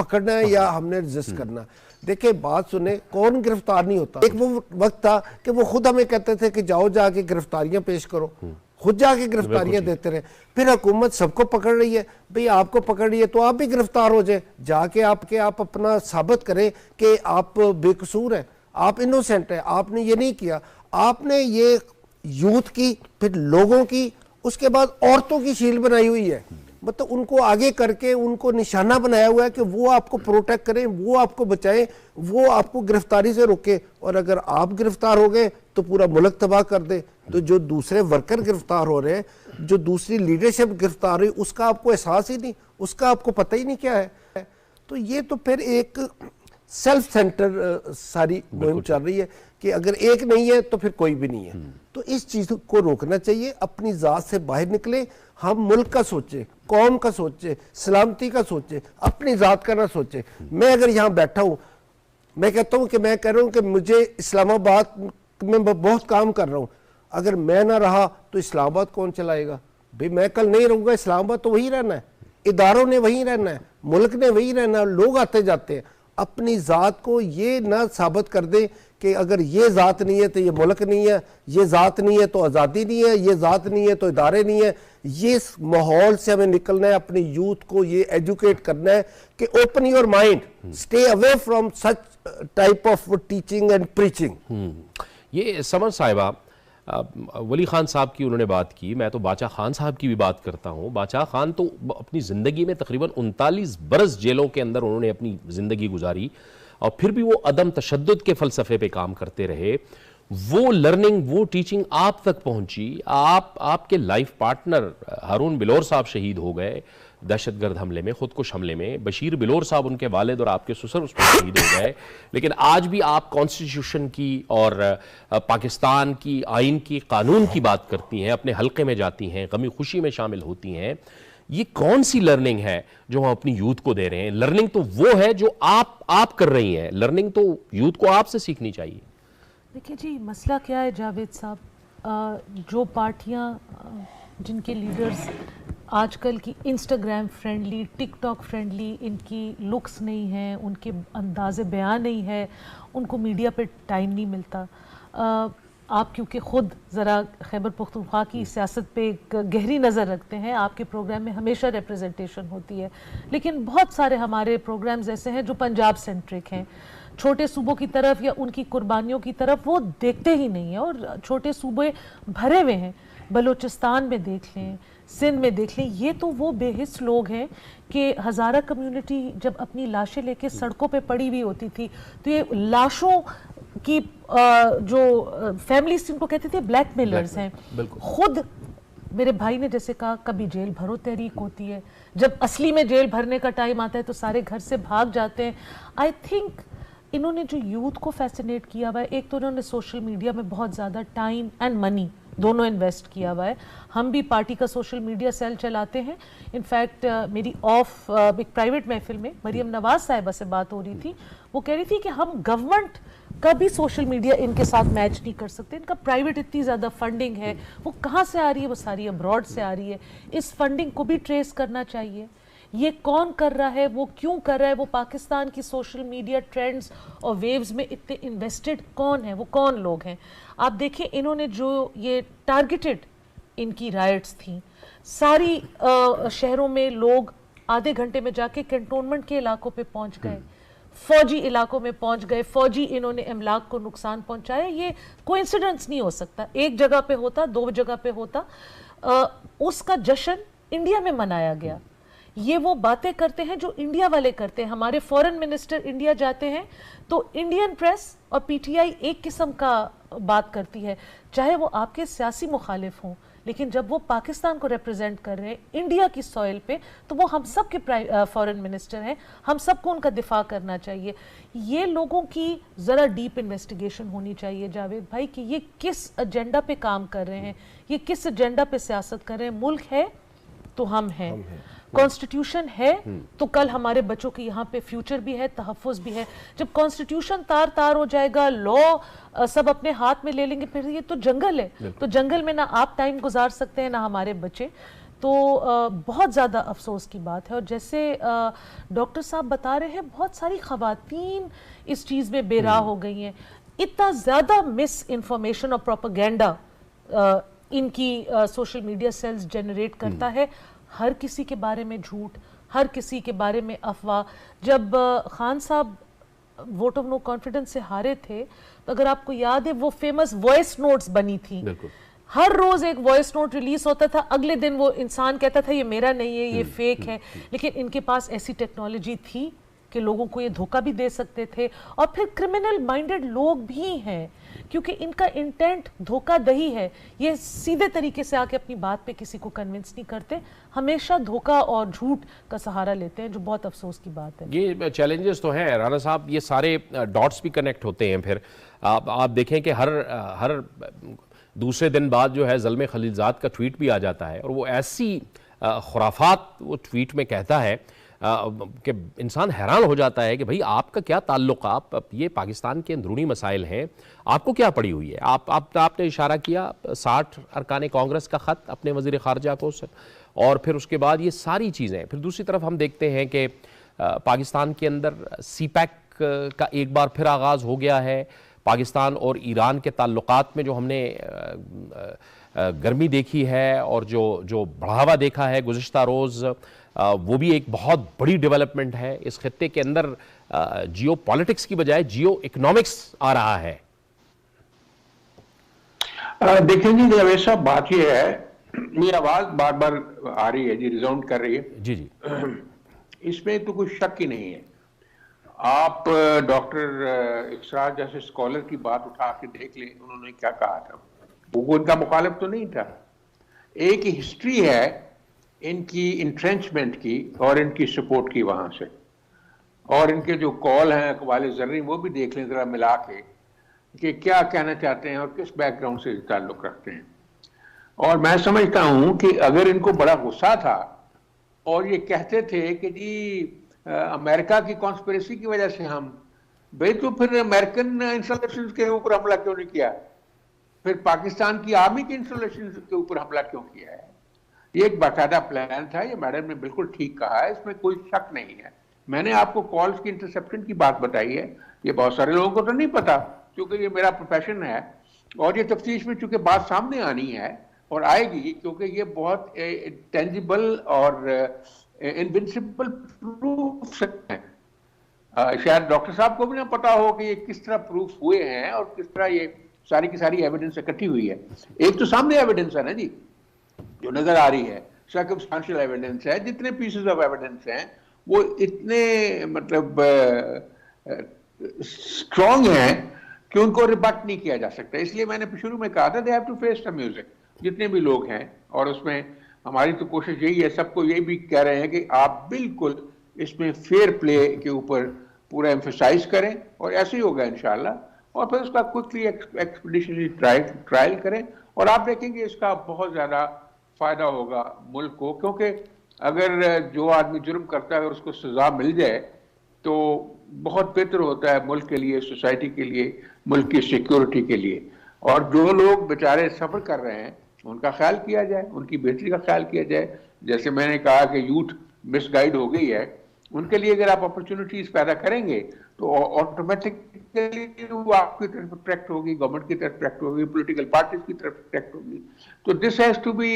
پکڑنا ہے یا ہم نے رجسٹ کرنا. دیکھیں بات سنیں, کون گرفتار نہیں ہوتا. ایک وہ وقت تھا کہ وہ خود ہمیں کہتے تھے کہ جاؤ جا کے گرفتاریاں پیش کرو, خود جا کے گرفتاریاں دیتے رہے. پھر حکومت سب کو پکڑ رہی ہے, بھئی آپ کو پکڑ رہی ہے تو آپ بھی گرفتار ہو جائیں, جا کے آپ اپنا ثابت کریں کہ آپ بے قصور ہیں, آپ انوسینٹ ہیں, آپ نے یہ نہیں کیا. آپ نے یہ یوتھ کی, پھر لوگوں کی, اس کے بعد عورتوں کی شیل بنائی ہوئی ہے. مطلب ان کو آگے کر کے ان کو نشانہ بنایا ہوا ہے کہ وہ آپ کو پروٹیکٹ کریں, وہ آپ کو بچائیں, وہ آپ کو گرفتاری سے روکیں. اور اگر آپ گرفتار ہو گئے تو پورا ملک تباہ کر دیں. تو جو دوسرے ورکر گرفتار ہو رہے ہیں, جو دوسری لیڈرشپ گرفتار ہوئی, اس کا آپ کو احساس ہی نہیں, اس کا آپ کو پتہ ہی نہیں کیا ہے. تو یہ تو پھر ایک سیلف سینٹر ساری مہم چل رہی ہے کہ اگر ایک نہیں ہے تو پھر کوئی بھی نہیں ہے. تو اس چیز کو روکنا چاہیے, اپنی ذات سے باہر نکلیں. ہم ملک کا سوچیں, قوم کا سوچیں, سلامتی کا سوچیں, اپنی ذات کا نہ سوچیں. میں اگر یہاں بیٹھا ہوں, میں کہتا ہوں کہ میں کہہ رہا ہوں کہ مجھے اسلام آباد میں بہت کام کر رہا ہوں, اگر میں نہ رہا تو اسلام آباد کون چلائے گا؟ بھئی میں کل نہیں رہوں گا, اسلام آباد تو وہی رہنا ہے, اداروں نے وہی رہنا ہے, ملک نے وہی رہنا ہے, لوگ آتے جاتے ہیں. اپنی ذات کو یہ نہ ثابت کر دیں کہ اگر یہ ذات نہیں ہے تو یہ ملک نہیں ہے, یہ ذات نہیں ہے تو آزادی نہیں ہے, یہ ذات نہیں ہے تو ادارے نہیں ہے. یہ ماحول سے ہمیں نکلنا ہے, اپنی یوتھ کو یہ ایجوکیٹ کرنا ہے کہ open your mind, stay away from such type of teaching and preaching. یہ سمر صاحبہ, ولی خان صاحب کی انہوں نے بات کی, میں تو باچا خان صاحب کی بھی بات کرتا ہوں. باچا خان تو اپنی زندگی میں تقریباً 39 برس جیلوں کے اندر انہوں نے اپنی زندگی گزاری, اور پھر بھی وہ عدم تشدد کے فلسفے پہ کام کرتے رہے. وہ لرننگ, وہ ٹیچنگ آپ تک پہنچی. آپ کے لائف پارٹنر ہارون بلور صاحب شہید ہو گئے دہشت گرد حملے میں, خودکش حملے میں. بشیر بلور صاحب ان کے والد اور آپ کے سسر اس میں شہید ہو گئے. لیکن آج بھی آپ کانسٹیٹیوشن کی اور پاکستان کی آئین کی, قانون کی بات کرتی ہیں, اپنے حلقے میں جاتی ہیں, غمی خوشی میں شامل ہوتی ہیں. یہ کون سی لرننگ ہے جو ہم اپنی یوتھ کو دے رہے ہیں؟ لرننگ تو وہ ہے جو آپ کر رہی ہیں, لرننگ تو یوتھ کو آپ سے سیکھنی چاہیے. دیکھیے جی, مسئلہ کیا ہے جاوید صاحب, جو پارٹیاں جن کے لیڈرز آج کل کی انسٹاگرام فرینڈلی, ٹک ٹاک فرینڈلی, ان کی لکس نہیں ہیں, ان کے انداز بیان نہیں ہے, ان کو میڈیا پہ ٹائم نہیں ملتا. آپ کیونکہ خود ذرا خیبر پختونخوا کی سیاست پہ ایک گہری نظر رکھتے ہیں, آپ کے پروگرام میں ہمیشہ ریپریزنٹیشن ہوتی ہے, لیکن بہت سارے ہمارے پروگرامز ایسے ہیں جو پنجاب سینٹرک ہیں, چھوٹے صوبوں کی طرف یا ان کی قربانیوں کی طرف وہ دیکھتے ہی نہیں ہیں. اور چھوٹے صوبے بھرے ہوئے ہیں, بلوچستان میں دیکھ لیں, سندھ میں دیکھ لیں, یہ تو وہ بے حس لوگ ہیں کہ ہزارہ کمیونٹی جب اپنی لاشیں لے کے سڑکوں پہ پڑی ہوئی ہوتی تھی تو یہ لاشوں کی جو فیملیز ان کو کہتے تھے بلیک میلرز ہیں. خود میرے بھائی نے جیسے کہا کبھی جیل بھرو تحریک ہوتی ہے, جب اصلی میں جیل بھرنے کا ٹائم آتا ہے تو سارے گھر سے بھاگ جاتے ہیں. آئی تھنک انہوں نے جو یوتھ کو فیسنیٹ کیا ہوا ہے, ایک تو انہوں نے سوشل میڈیا میں بہت زیادہ ٹائم اینڈ منی دونوں انویسٹ کیا ہوا ہے. ہم بھی پارٹی کا سوشل میڈیا سیل چلاتے ہیں. انفیکٹ میری ایک پرائیویٹ محفل میں مریم نواز صاحبہ سے بات ہو رہی تھی, وہ کہہ رہی تھی کہ ہم گورنمنٹ کا بھی سوشل میڈیا ان کے ساتھ میچ نہیں کر سکتے. ان کا پرائیویٹ اتنی زیادہ فنڈنگ ہے, وہ کہاں سے آ رہی ہے؟ وہ ساری ابراڈ سے آ رہی ہے. اس فنڈنگ کو بھی ٹریس کرنا چاہیے. یہ کون کر رہا ہے, وہ کیوں کر رہا ہے, وہ پاکستان کی سوشل میڈیا ٹرینڈز اور ویوز میں اتنے انویسٹڈ کون ہیں, وہ کون لوگ ہیں؟ آپ دیکھیں انہوں نے جو یہ ٹارگیٹڈ ان کی رائٹس تھیں, ساری شہروں میں لوگ آدھے گھنٹے میں جا کے کنٹونمنٹ کے علاقوں پہ پہنچ گئے, فوجی علاقوں میں پہنچ گئے, فوجی انہوں نے املاک کو نقصان پہنچایا. یہ کوئی انسیڈنٹس نہیں ہو سکتا, ایک جگہ پہ ہوتا, دو جگہ پہ ہوتا. اس کا جشن انڈیا میں منایا گیا. یہ وہ باتیں کرتے ہیں جو انڈیا والے کرتے ہیں. ہمارے فورن منسٹر انڈیا جاتے ہیں تو انڈین پریس اور پی ٹی آئی ایک قسم کا بات کرتی ہے, چاہے وہ آپ کے سیاسی مخالف ہوں, لیکن جب وہ پاکستان کو ریپرزینٹ کر رہے ہیں انڈیا کی سوئل پہ تو وہ ہم سب کے فورن منسٹر ہیں, ہم سب کو ان کا دفاع کرنا چاہیے. یہ لوگوں کی ذرا ڈیپ انویسٹیگیشن ہونی چاہیے جاوید بھائی کہ یہ کس ایجنڈا پہ کام کر رہے ہیں, یہ کس ایجنڈا پہ سیاست کر رہے ہیں. ملک ہے تو ہم ہیں, کانسٹیٹیوشن ہے تو کل ہمارے بچوں کی یہاں پہ فیوچر بھی ہے, تحفظ بھی ہے. جب کانسٹیٹیوشن تار ہو جائے گا, لا سب اپنے ہاتھ میں لے لیں گے, پھر یہ تو جنگل ہے, تو جنگل میں نہ آپ ٹائم گزار سکتے ہیں نہ ہمارے بچے. تو بہت زیادہ افسوس کی بات ہے. اور جیسے ڈاکٹر صاحب بتا رہے ہیں بہت ساری خواتین اس چیز میں بے راہ ہو گئی ہیں. اتنا زیادہ مس انفارمیشن اور پروپیگینڈا ان کی سوشل میڈیا سیلز جنریٹ کرتا ہے. ہر کسی کے بارے میں جھوٹ, ہر کسی کے بارے میں افواہ. جب خان صاحب ووٹ آف نو کانفیڈنس سے ہارے تھے تو اگر آپ کو یاد ہے وہ فیمس وائس نوٹس بنی تھی. ہر روز ایک وائس نوٹ ریلیز ہوتا تھا, اگلے دن وہ انسان کہتا تھا یہ میرا نہیں ہے, یہ فیک ہے. لیکن ان کے پاس ایسی ٹیکنالوجی تھی کہ لوگوں کو یہ دھوکہ بھی دے سکتے تھے. اور پھر کرمنل مائنڈڈ لوگ بھی ہیں کیونکہ ان کا انٹینٹ دھوکہ دہی ہے. یہ سیدھے طریقے سے آ کے اپنی بات پہ کسی کو کنونس نہیں کرتے, ہمیشہ دھوکہ اور جھوٹ کا سہارا لیتے ہیں, جو بہت افسوس کی بات ہے. یہ چیلنجز تو ہیں رانا صاحب, یہ سارے ڈاٹس بھی کنیکٹ ہوتے ہیں. پھر آپ دیکھیں کہ ہر دوسرے دن بعد جو ہے زلمے خلیلزاد کا ٹویٹ بھی آ جاتا ہے, اور وہ ایسی خرافات وہ ٹویٹ میں کہتا ہے کہ انسان حیران ہو جاتا ہے کہ بھئی آپ کا کیا تعلق, آپ یہ پاکستان کے اندرونی مسائل ہیں, آپ کو کیا پڑی ہوئی ہے. آپ نے اشارہ کیا 60 ارکان کانگریس کا خط اپنے وزیر خارجہ کو, اور پھر اس کے بعد یہ ساری چیزیں. پھر دوسری طرف ہم دیکھتے ہیں کہ پاکستان کے اندر سی پیک کا ایک بار پھر آغاز ہو گیا ہے. پاکستان اور ایران کے تعلقات میں جو ہم نے گرمی دیکھی ہے اور جو بڑھاوا دیکھا ہے گزشتہ روز, وہ بھی ایک بہت بڑی ڈیولپمنٹ ہے. اس خطے کے اندر جیو پالیٹکس کی بجائے جیو اکنامکس آ رہا ہے. دیکھیں جی جاوید صاحب, بات یہ ہے, میری آواز بار بار آ رہی ہے جی, ریزاؤنڈ کر رہی ہے. جی اس میں تو کوئی شک ہی نہیں ہے. آپ ڈاکٹر اسرار جیسے اسکالر کی بات اٹھا کے دیکھ لیں, انہوں نے کیا کہا تھا. وہ ان کا مخالف تو نہیں تھا. ایک ہسٹری ہے ان کی انٹرینچمنٹ کی اور ان کی سپورٹ کی وہاں سے, اور ان کے جو کال ہیں اقوال زرعی وہ بھی دیکھ لیں ذرا ملا کے کہ کیا کہنا چاہتے ہیں اور کس بیک گراؤنڈ سے تعلق رکھتے ہیں. اور میں سمجھتا ہوں کہ اگر ان کو بڑا غصہ تھا اور یہ کہتے تھے کہ جی امریکہ کی کانسپریسی کی وجہ سے ہم, بھئی تو پھر امریکن انسٹالیشنز کے اوپر حملہ کیوں نہیں کیا, پھر پاکستان کی آرمی کی انسٹالیشنز کے اوپر حملہ کیوں کیا ہے. یہ ایک باقاعدہ پلان تھا. یہ میڈم نے بالکل ٹھیک کہا ہے, اس میں کوئی شک نہیں ہے. میں نے آپ کو کالز کی انٹرسپشن کی بات بتائی ہے, یہ بہت سارے لوگوں کو تو نہیں پتا کیونکہ یہ میرا پروفیشن ہے, اور یہ تفتیش میں چونکہ بات سامنے آنی ہے اور آئے گی کیونکہ یہ بہت ٹینجیبل اور انوینسیبل پروف ہیں. شاید ڈاکٹر صاحب کو بھی نہ پتا ہو کہ یہ کس طرح پروف ہوئے ہیں اور کس طرح یہ ساری کی ساری ایویڈنس اکٹھی ہوئی ہے. ایک تو سامنے ایویڈنس ہے نا جی جو نظر آ رہی ہے, سرکمسٹانشل ایویڈنس ہے. جتنے پیسز آف ایویڈنس ہیں وہ اتنے مطلب اسٹرانگ ہیں کہ ان کو ریبٹ نہیں کیا جا سکتا. اس لیے میں نے شروع میں کہا تھا they have to face the music, جتنے بھی لوگ ہیں. اور اس میں ہماری تو کوشش یہی ہے, سب کو یہ بھی کہہ رہے ہیں کہ آپ بالکل اس میں فیئر پلے کے اوپر پورا ایمفسائز کریں, اور ایسے ہی ہوگا انشاءاللہ. اور پھر اس کا کوئکلی ایکسپیڈیشنلی ٹرائل کریں, اور آپ دیکھیں گے اس کا بہت زیادہ فائدہ ہوگا ملک کو. کیونکہ اگر جو آدمی جرم کرتا ہے اور اس کو سزا مل جائے تو بہت بہتر ہوتا ہے ملک کے لیے, سوسائٹی کے لیے, ملک کی سیکیورٹی کے لیے. اور جو لوگ بیچارے سفر کر رہے ہیں ان کا خیال کیا جائے, ان کی بہتری کا خیال کیا جائے. جیسے میں نے کہا کہ یوتھ مس گائیڈ ہو گئی ہے, ان کے لیے اگر آپ اپرچونٹیز پیدا کریں گے تو آٹومیٹکلی وہ آپ کی طرف اٹریکٹ ہوگی, گورنمنٹ کی طرف اٹریکٹ ہوگی, پولیٹیکل پارٹیز کی طرف اٹریکٹ ہوگی. تو this has to be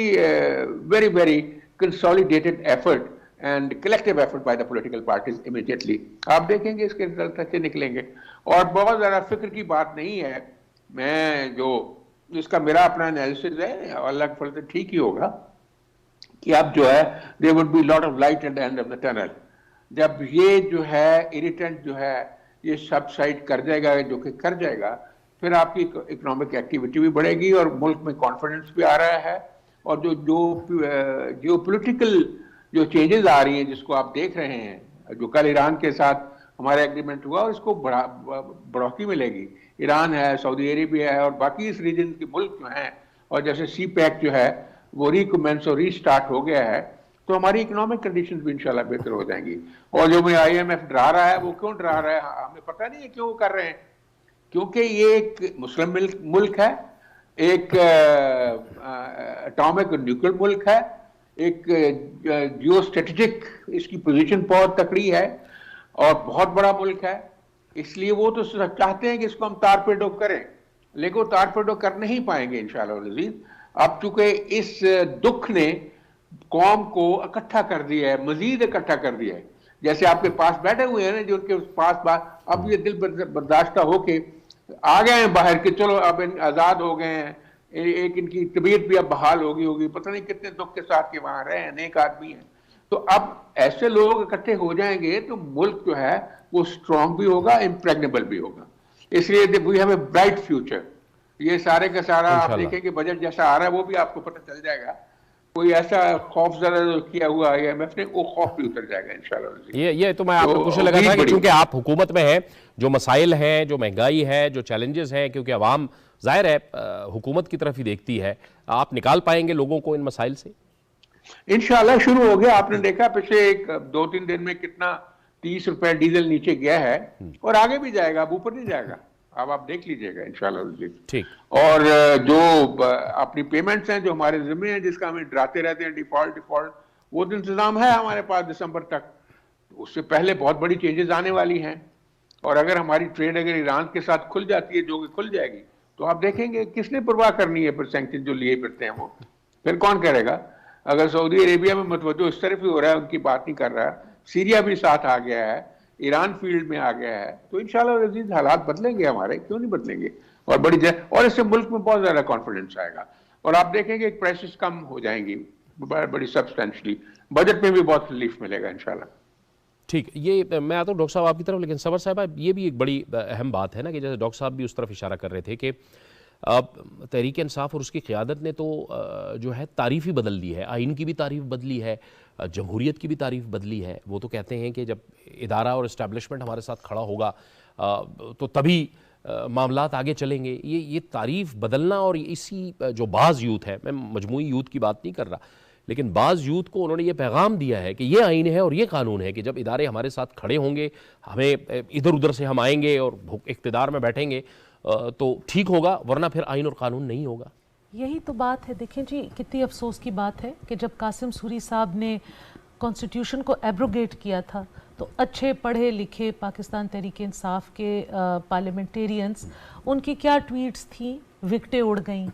very very consolidated effort and collective effort by the political parties immediately. آپ دیکھیں گے اس کے رزلٹ اچھے نکلیں گے. اور بہت زیادہ فکر کی بات نہیں ہے. میں جو اس کا میرا اپنا انالیسز ہے, اللہ کے فضل سے ٹھیک ہی ہوگا, کہ اب جو ہے there would be lot of light at the end of the tunnel. جب یہ جو ہے اریٹنٹ جو ہے یہ سب سائڈ کر جائے گا, جو کہ کر جائے گا, پھر آپ کی اکنامک ایکٹیویٹی بھی بڑھے گی اور ملک میں کانفیڈنس بھی آ رہا ہے. اور جو پولیٹیکل جو چینجز آ رہی ہیں جس کو آپ دیکھ رہے ہیں, جو کل ایران کے ساتھ ہمارا ایگریمنٹ ہوا, اور اس کو بڑھوتی ملے گی. ایران ہے, سعودی عربیہ ہے, اور باقی اس ریجن کے ملک جو ہیں, اور جیسے سی پیک جو ہے وہ ریکمنس اور ریسٹارٹ ہو گیا ہے, تو ہماری اکنامک کنڈیشنز بھی انشاءاللہ بہتر ہو جائیں گی. اور جو میں آئی ایم ایف ڈرا رہا ہے, وہ کیوں ڈرا رہا ہے ہمیں پتہ نہیں ہے کیوں وہ کر رہے ہیں. کیونکہ یہ ایک مسلم ملک ہے, ایک اٹامک اور نیوکلیر ملک ہے, ایک جیو اسٹریٹجک اس کی پوزیشن بہت تکڑی ہے اور بہت بڑا ملک ہے، اس لیے وہ تو چاہتے ہیں کہ اس کو ہم تارپیڈو کریں، لیکن وہ تارپیڈو کر نہیں پائیں گے انشاءاللہ العزیز۔ اب چونکہ اس دکھ نے قوم کو اکٹھا کر دیا ہے، مزید اکٹھا کر دیا ہے، جیسے آپ کے پاس بیٹھے ہوئے ہیں نا جو ان کے پاس اب یہ دل برداشتہ ہو کے آ گئے ہیں باہر کہ چلو اب آزاد ہو گئے ہیں، ایک ان کی طبیعت بھی اب بحال ہوگی، پتہ نہیں کتنے دکھ کے ساتھ کے وہاں رہے ہیں، نیک آدمی ہیں۔ تو اب ایسے لوگ اکٹھے ہو جائیں گے تو ملک جو ہے وہ سٹرونگ بھی ہوگا، امپریگنیبل بھی ہوگا، اس لیے we have a bright future. یہ سارے کا سارا آپ دیکھیں کہ بجٹ جیسا آ رہا ہے وہ بھی آپ کو پتہ چل جائے گا، کوئی ایسا خوف زدہ کیا ہوا ہے IMF نے، وہ خوف بھی اتر جائے گا انشاءاللہ۔ یہ تو میں آپ کو پوچھنے لگا تھا کہ چونکہ آپ حکومت میں ہیں، جو مسائل ہیں، جو مہنگائی ہے، جو چیلنجز ہیں، کیونکہ عوام ظاہر ہے حکومت کی طرف ہی دیکھتی ہے، آپ نکال پائیں گے لوگوں کو ان مسائل سے؟ انشاءاللہ شروع ہو گیا، آپ نے دیکھا پچھلے 2-3 دن میں کتنا 30 روپے ڈیزل نیچے گیا ہے، اور آگے بھی جائے گا، اب اوپر نہیں جائے گا، اب آپ دیکھ لیجئے گا انشاءاللہ۔ ٹھیک۔ اور جو اپنی پیمنٹس ہیں جو ہمارے ذمہ ہیں، جس کا ہمیں ڈراتے رہتے ہیں ڈیفالٹ، وہ تو انتظام ہے ہمارے پاس دسمبر تک، اس سے پہلے بہت بڑی چینجز آنے والی ہیں، اور اگر ہماری ٹریڈ اگر ایران کے ساتھ کھل جاتی ہے، جو کہ کھل جائے گی، تو آپ دیکھیں گے کس نے پرواہ کرنی ہے پھر سینکشن جو لیے پھرتے ہیں وہ پھر کون کرے گا؟ اگر سعودی عربیہ میں متوجہ اس طرف ہی ہو رہا ہے، ان کی بات نہیں کر رہا ہے، سیریا بھی ساتھ آ گیا ہے، ایران فیلڈ میں آ گیا ہے، تو انشاءاللہ عزیز حالات بدلیں گے ہمارے، کیوں نہیں بدلیں گے؟ اور اس سے ملک میں بہت زیادہ کانفیڈنس آئے گا، اور آپ دیکھیں گے پرائسز کم ہو جائیں گی بڑی سبسٹینشلی، بجٹ میں بھی بہت ریلیف ملے گا انشاءاللہ۔ ٹھیک، یہ میں آتا ہوں ڈاکٹر صاحب آپ کی طرف، لیکن سور صاحبہ یہ بھی ایک بڑی اہم بات ہے نا کہ جیسے ڈاکٹر صاحب بھی اس طرف اشارہ کر رہے تھے کہ تحریک انصاف اور اس کی قیادت نے تو جو ہے تعریف ہی بدل دی ہے، آئین کی بھی تعریف بدلی ہے، جمہوریت کی بھی تعریف بدلی ہے۔ وہ تو کہتے ہیں کہ جب ادارہ اور اسٹیبلشمنٹ ہمارے ساتھ کھڑا ہوگا تو تبھی معاملات آگے چلیں گے۔ یہ تعریف بدلنا، اور اسی جو بعض یوتھ ہے، میں مجموعی یوتھ کی بات نہیں کر رہا، لیکن بعض یوتھ کو انہوں نے یہ پیغام دیا ہے کہ یہ آئین ہے اور یہ قانون ہے کہ جب ادارے ہمارے ساتھ کھڑے ہوں گے، ہمیں ادھر ادھر سے ہم آئیں گے اور اقتدار میں بیٹھیں گے تو ٹھیک ہوگا، ورنہ پھر آئین اور قانون نہیں ہوگا۔ یہی تو بات ہے۔ دیکھیں جی، کتنی افسوس کی بات ہے کہ جب قاسم سوری صاحب نے کانسٹیٹیوشن کو ایبروگیٹ کیا تھا تو اچھے پڑھے لکھے پاکستان تحریک انصاف کے پارلیمنٹیرینز، ان کی کیا ٹویٹس تھیں، وکٹیں اڑ گئیں،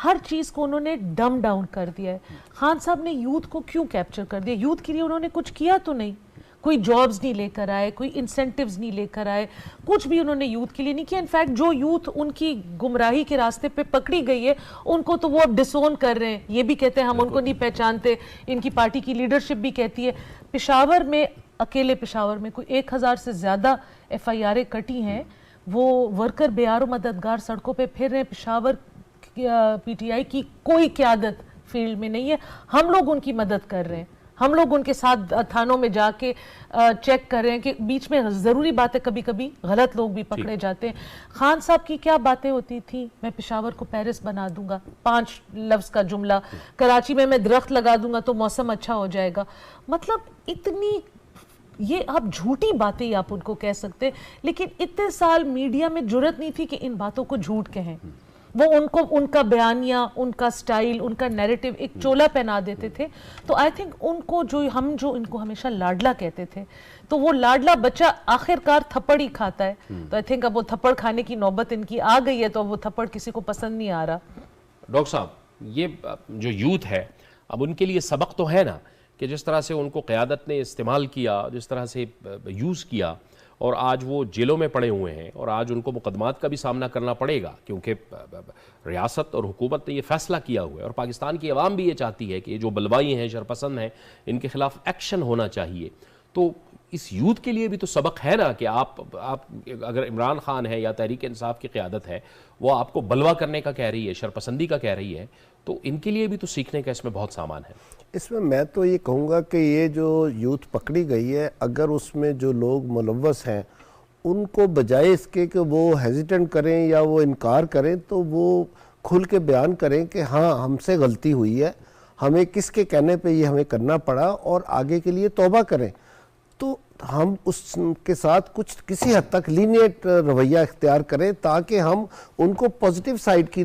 ہر چیز کو انہوں نے ڈم ڈاؤن کر دیا ہے۔ خان صاحب نے یوتھ کو کیوں کیپچر کر دیا؟ یوتھ کے لیے انہوں نے کچھ کیا تو نہیں، کوئی جابز نہیں لے کر آئے، کوئی انسینٹیوز نہیں لے کر آئے، کچھ بھی انہوں نے یوتھ کے لیے نہیں کیا۔ انفیکٹ جو یوتھ ان کی گمراہی کے راستے پہ پکڑی گئی ہے، ان کو تو وہ اب ڈسون کر رہے ہیں، یہ بھی کہتے ہیں ہم ان کو نہیں پہچانتے، ان کی پارٹی کی لیڈرشپ بھی کہتی ہے۔ پشاور میں، اکیلے پشاور میں کوئی 1000 سے زیادہ FIR کٹی ہیں، وہ ورکر بیار و مددگار سڑکوں پہ پھر رہے ہیں۔ پشاور PTI کی کوئی قیادت فیلڈ میں نہیں ہے، ہم لوگ ان کی مدد کر رہے ہیں، ہم لوگ ان کے ساتھ تھانوں میں جا کے چیک کر رہے ہیں کہ بیچ میں ضروری بات ہے، کبھی کبھی غلط لوگ بھی پکڑے جاتے ہیں۔ خان صاحب کی کیا باتیں ہوتی تھیں، میں پشاور کو پیرس بنا دوں گا، 5 لفظ کا جملہ، کراچی میں درخت لگا دوں گا تو موسم اچھا ہو جائے گا۔ مطلب اتنی، یہ آپ جھوٹی باتیں آپ ان کو کہہ سکتے، لیکن اتنے سال میڈیا میں جرت نہیں تھی کہ ان باتوں کو جھوٹ کہیں۔ وہ ان کا بیانیہ، ان کا سٹائل، ان کا نیریٹو ایک چولا پہنا دیتے تھے۔ تو آئی تھنک ان کو جو ان کو ہمیشہ لاڈلا کہتے تھے، تو وہ لاڈلا بچہ آخر کار تھپڑ ہی کھاتا ہے۔ تو آئی تھنک اب وہ تھپڑ کھانے کی نوبت ان کی آ گئی ہے، تو وہ تھپڑ کسی کو پسند نہیں آ رہا۔ ڈاکٹر صاحب، یہ جو یوتھ ہے، اب ان کے لیے سبق تو ہے نا کہ جس طرح سے ان کو قیادت نے استعمال کیا، جس طرح سے یوز کیا، اور آج وہ جیلوں میں پڑے ہوئے ہیں، اور آج ان کو مقدمات کا بھی سامنا کرنا پڑے گا، کیونکہ ریاست اور حکومت نے یہ فیصلہ کیا ہوا ہے، اور پاکستان کی عوام بھی یہ چاہتی ہے کہ یہ جو بلوائی ہیں، شرپسند ہیں، ان کے خلاف ایکشن ہونا چاہیے۔ تو اس یوتھ کے لیے بھی تو سبق ہے نا کہ آپ اگر عمران خان ہے یا تحریک انصاف کی قیادت ہے، وہ آپ کو بلوا کرنے کا کہہ رہی ہے، شرپسندی کا کہہ رہی ہے، تو ان کے لیے بھی تو سیکھنے کا اس میں بہت سامان ہے۔ اس میں تو یہ کہوں گا کہ یہ جو یوتھ پکڑی گئی ہے، اگر اس میں جو لوگ ملوث ہیں، ان کو بجائے اس کے کہ وہ ہیزیٹنٹ کریں یا وہ انکار کریں، تو وہ کھل کے بیان کریں کہ ہاں ہم سے غلطی ہوئی ہے، ہمیں کس کے کہنے پہ یہ ہمیں کرنا پڑا، اور آگے کے لیے توبہ کریں، تو ہم اس کے ساتھ کسی حد تک لینیٹ رویہ اختیار کریں، تاکہ ہم ان کو پازیٹیو سائیڈ کی